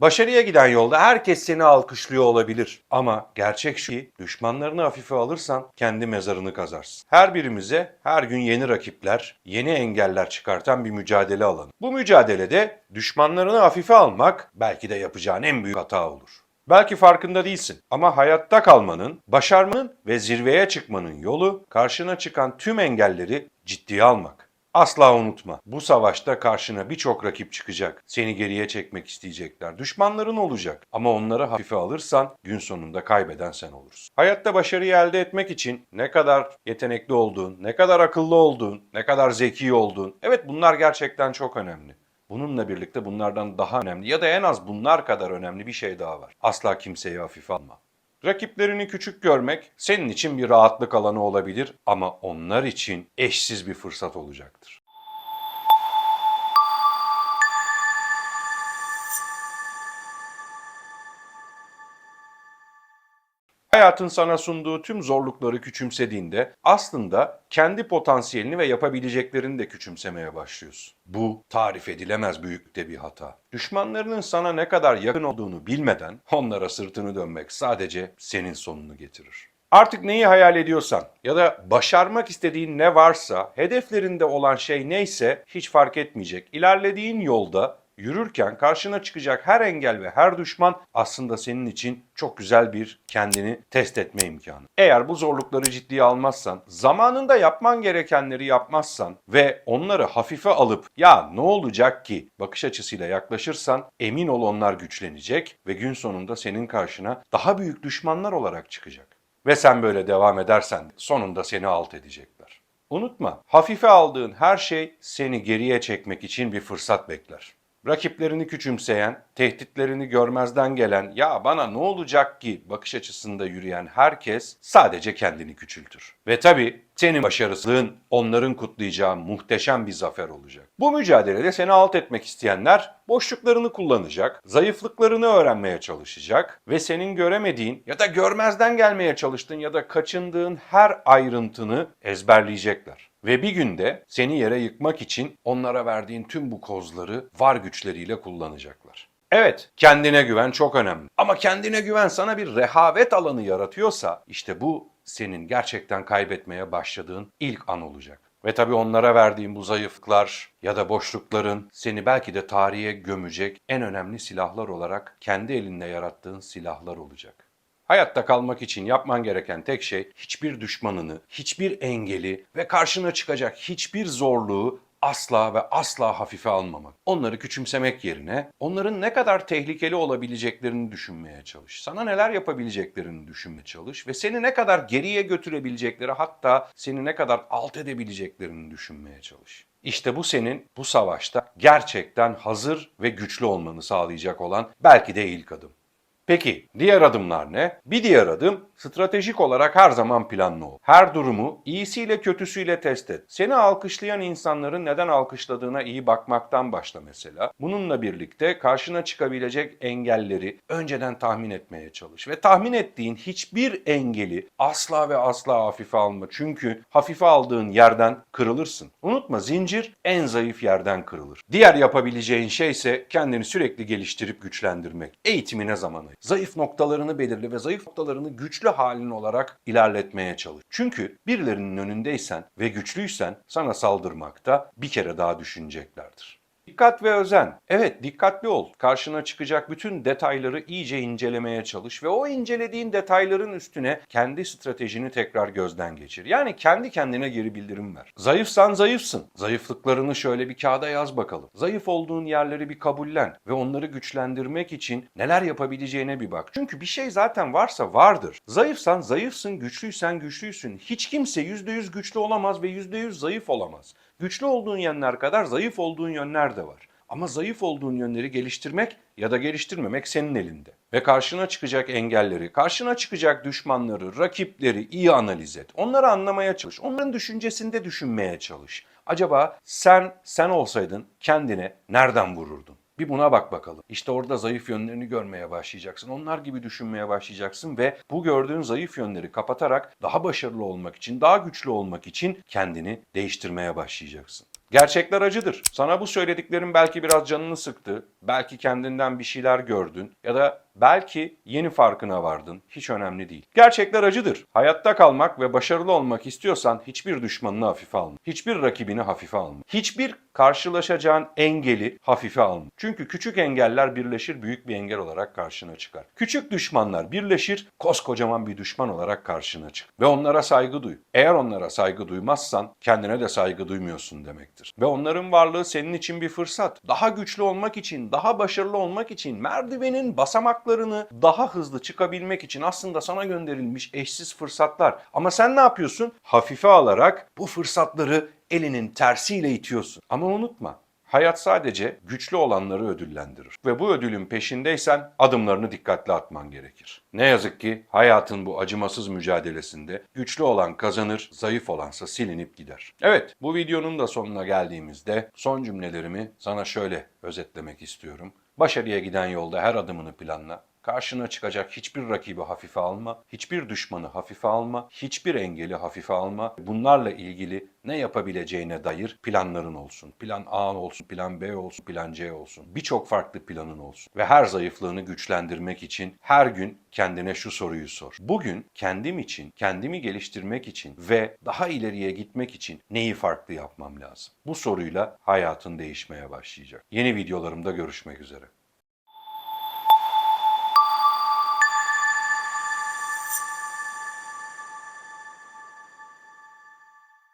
Başarıya giden yolda herkes seni alkışlıyor olabilir. Ama gerçek şu ki düşmanlarını hafife alırsan kendi mezarını kazarsın. Her birimize her gün yeni rakipler, yeni engeller çıkartan bir mücadele alanı. Bu mücadelede düşmanlarını hafife almak belki de yapacağın en büyük hata olur. Belki farkında değilsin ama hayatta kalmanın, başarmanın ve zirveye çıkmanın yolu karşına çıkan tüm engelleri ciddiye almak. Asla unutma. Bu savaşta karşına birçok rakip çıkacak. Seni geriye çekmek isteyecekler. Düşmanların olacak. Ama onları hafife alırsan gün sonunda kaybeden sen olursun. Hayatta başarıyı elde etmek için ne kadar yetenekli olduğun, ne kadar akıllı olduğun, ne kadar zeki olduğun. Evet, bunlar gerçekten çok önemli. Bununla birlikte bunlardan daha önemli ya da en az bunlar kadar önemli bir şey daha var. Asla kimseyi hafife alma. Rakiplerini küçük görmek senin için bir rahatlık alanı olabilir ama onlar için eşsiz bir fırsat olacaktır. Hayatın sana sunduğu tüm zorlukları küçümsediğinde aslında kendi potansiyelini ve yapabileceklerini de küçümsemeye başlıyorsun. Bu tarif edilemez büyüklükte bir hata. Düşmanlarının sana ne kadar yakın olduğunu bilmeden onlara sırtını dönmek sadece senin sonunu getirir. Artık neyi hayal ediyorsan ya da başarmak istediğin ne varsa, hedeflerinde olan şey neyse hiç fark etmeyecek. İlerlediğin yolda yürürken karşına çıkacak her engel ve her düşman aslında senin için çok güzel bir kendini test etme imkanı. Eğer bu zorlukları ciddiye almazsan, zamanında yapman gerekenleri yapmazsan ve onları hafife alıp ya ne olacak ki bakış açısıyla yaklaşırsan emin ol onlar güçlenecek ve gün sonunda senin karşına daha büyük düşmanlar olarak çıkacak. Ve sen böyle devam edersen sonunda seni alt edecekler. Unutma, hafife aldığın her şey seni geriye çekmek için bir fırsat bekler. Rakiplerini küçümseyen, tehditlerini görmezden gelen, ya bana ne olacak ki bakış açısında yürüyen herkes sadece kendini küçültür. Ve tabii senin başarısızlığın onların kutlayacağı muhteşem bir zafer olacak. Bu mücadelede seni alt etmek isteyenler boşluklarını kullanacak, zayıflıklarını öğrenmeye çalışacak ve senin göremediğin ya da görmezden gelmeye çalıştığın ya da kaçındığın her ayrıntını ezberleyecekler. Ve bir günde seni yere yıkmak için onlara verdiğin tüm bu kozları var güçleriyle kullanacaklar. Evet, kendine güven çok önemli. Ama kendine güven sana bir rehavet alanı yaratıyorsa işte bu senin gerçekten kaybetmeye başladığın ilk an olacak. Ve tabii onlara verdiğin bu zayıflıklar ya da boşlukların seni belki de tarihe gömecek en önemli silahlar olarak kendi elinde yarattığın silahlar olacak. Hayatta kalmak için yapman gereken tek şey hiçbir düşmanını, hiçbir engeli ve karşına çıkacak hiçbir zorluğu asla ve asla hafife almamak. Onları küçümsemek yerine onların ne kadar tehlikeli olabileceklerini düşünmeye çalış. Sana neler yapabileceklerini düşünmeye çalış ve seni ne kadar geriye götürebilecekleri, hatta seni ne kadar alt edebileceklerini düşünmeye çalış. İşte bu senin bu savaşta gerçekten hazır ve güçlü olmanı sağlayacak olan belki de ilk adım. Peki diğer adımlar ne? Bir diğer adım stratejik olarak her zaman planlı ol. Her durumu iyisiyle kötüsüyle test et. Seni alkışlayan insanların neden alkışladığına iyi bakmaktan başla mesela. Bununla birlikte karşına çıkabilecek engelleri önceden tahmin etmeye çalış. Ve tahmin ettiğin hiçbir engeli asla ve asla hafife alma. Çünkü hafife aldığın yerden kırılırsın. Unutma, zincir en zayıf yerden kırılır. Diğer yapabileceğin şey ise kendini sürekli geliştirip güçlendirmek. Eğitimine zaman ayır. Zayıf noktalarını belirle ve zayıf noktalarını güçlü halin olarak ilerletmeye çalış. Çünkü birilerinin önündeysen ve güçlüysen sana saldırmakta bir kere daha düşüneceklerdir. Dikkat ve özen. Evet, dikkatli ol. Karşına çıkacak bütün detayları iyice incelemeye çalış ve o incelediğin detayların üstüne kendi stratejini tekrar gözden geçir. Yani kendi kendine geri bildirim ver. Zayıfsan zayıfsın. Zayıflıklarını şöyle bir kağıda yaz bakalım. Zayıf olduğun yerleri bir kabullen ve onları güçlendirmek için neler yapabileceğine bir bak. Çünkü bir şey zaten varsa vardır. Zayıfsan zayıfsın, güçlüysen güçlüysün. Hiç kimse %100 güçlü olamaz ve %100 zayıf olamaz. Güçlü olduğun yönler kadar zayıf olduğun yönler de var. Ama zayıf olduğun yönleri geliştirmek ya da geliştirmemek senin elinde. Ve karşına çıkacak engelleri, karşına çıkacak düşmanları, rakipleri iyi analiz et. Onları anlamaya çalış. Onların düşüncesinde düşünmeye çalış. Acaba sen olsaydın kendine nereden vururdun? Bir buna bak bakalım. İşte orada zayıf yönlerini görmeye başlayacaksın. Onlar gibi düşünmeye başlayacaksın ve bu gördüğün zayıf yönleri kapatarak daha başarılı olmak için, daha güçlü olmak için kendini değiştirmeye başlayacaksın. Gerçekler acıdır. Sana bu söylediklerim belki biraz canını sıktı, belki kendinden bir şeyler gördün ya da belki yeni farkına vardın. Hiç önemli değil. Gerçekler acıdır. Hayatta kalmak ve başarılı olmak istiyorsan hiçbir düşmanını hafife alma. Hiçbir rakibini hafife alma. Hiçbir karşılaşacağın engeli hafife alma. Çünkü küçük engeller birleşir, büyük bir engel olarak karşına çıkar. Küçük düşmanlar birleşir, koskocaman bir düşman olarak karşına çıkar. Ve onlara saygı duy. Eğer onlara saygı duymazsan kendine de saygı duymuyorsun demektir. Ve onların varlığı senin için bir fırsat. Daha güçlü olmak için, daha başarılı olmak için, merdivenin basamaklarını daha hızlı çıkabilmek için aslında sana gönderilmiş eşsiz fırsatlar. Ama sen ne yapıyorsun? Hafife alarak bu fırsatları elinin tersiyle itiyorsun. Ama unutma, hayat sadece güçlü olanları ödüllendirir. Ve bu ödülün peşindeysen adımlarını dikkatli atman gerekir. Ne yazık ki hayatın bu acımasız mücadelesinde güçlü olan kazanır, zayıf olansa silinip gider. Evet, bu videonun da sonuna geldiğimizde son cümlelerimi sana şöyle özetlemek istiyorum. Başarıya giden yolda her adımını planla. Karşına çıkacak hiçbir rakibi hafife alma, hiçbir düşmanı hafife alma, hiçbir engeli hafife alma. Bunlarla ilgili ne yapabileceğine dair planların olsun. Plan A olsun, plan B olsun, plan C olsun. Birçok farklı planın olsun. Ve her zayıflığını güçlendirmek için her gün kendine şu soruyu sor. Bugün kendim için, kendimi geliştirmek için ve daha ileriye gitmek için neyi farklı yapmam lazım? Bu soruyla hayatın değişmeye başlayacak. Yeni videolarımda görüşmek üzere.